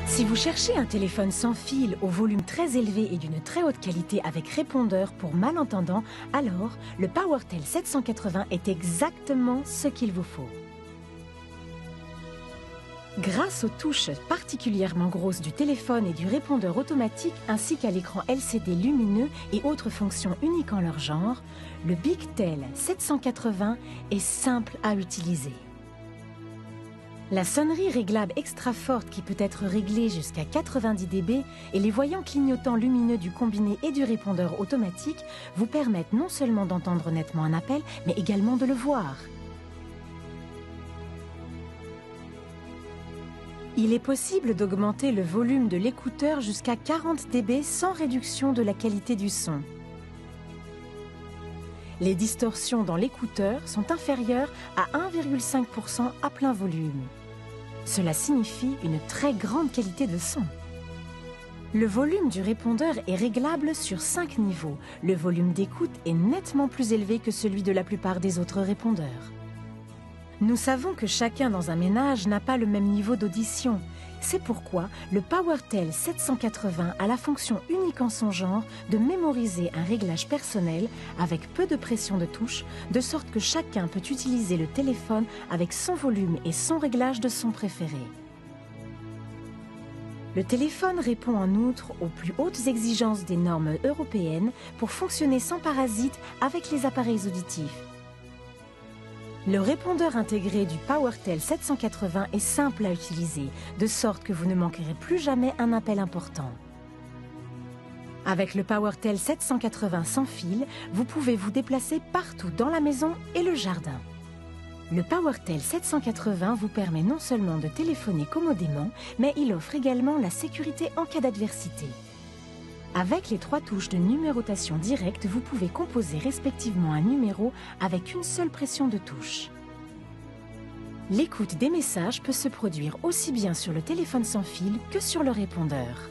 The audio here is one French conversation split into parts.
Si vous cherchez un téléphone sans fil au volume très élevé et d'une très haute qualité avec répondeur pour malentendants, alors le PowerTel 780 est exactement ce qu'il vous faut. Grâce aux touches particulièrement grosses du téléphone et du répondeur automatique ainsi qu'à l'écran LCD lumineux et autres fonctions uniques en leur genre, le BigTel 780 est simple à utiliser. La sonnerie réglable extra forte qui peut être réglée jusqu'à 90 dB et les voyants clignotants lumineux du combiné et du répondeur automatique vous permettent non seulement d'entendre nettement un appel, mais également de le voir. Il est possible d'augmenter le volume de l'écouteur jusqu'à 40 dB sans réduction de la qualité du son. Les distorsions dans l'écouteur sont inférieures à 1,5% à plein volume. Cela signifie une très grande qualité de son. Le volume du répondeur est réglable sur 5 niveaux. Le volume d'écoute est nettement plus élevé que celui de la plupart des autres répondeurs. Nous savons que chacun dans un ménage n'a pas le même niveau d'audition. C'est pourquoi le PowerTel 780 a la fonction unique en son genre de mémoriser un réglage personnel avec peu de pression de touche, de sorte que chacun peut utiliser le téléphone avec son volume et son réglage de son préféré. Le téléphone répond en outre aux plus hautes exigences des normes européennes pour fonctionner sans parasites avec les appareils auditifs. Le répondeur intégré du PowerTel 780 est simple à utiliser, de sorte que vous ne manquerez plus jamais un appel important. Avec le PowerTel 780 sans fil, vous pouvez vous déplacer partout dans la maison et le jardin. Le PowerTel 780 vous permet non seulement de téléphoner commodément, mais il offre également la sécurité en cas d'adversité. Avec les 3 touches de numérotation directe, vous pouvez composer respectivement un numéro avec une seule pression de touche. L'écoute des messages peut se produire aussi bien sur le téléphone sans fil que sur le répondeur.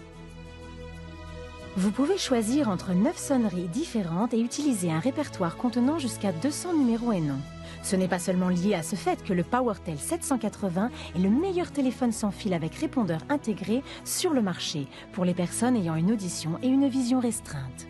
Vous pouvez choisir entre 9 sonneries différentes et utiliser un répertoire contenant jusqu'à 200 numéros et noms. Ce n'est pas seulement lié à ce fait que le PowerTel 780 est le meilleur téléphone sans fil avec répondeur intégré sur le marché pour les personnes ayant une audition et une vision restreinte.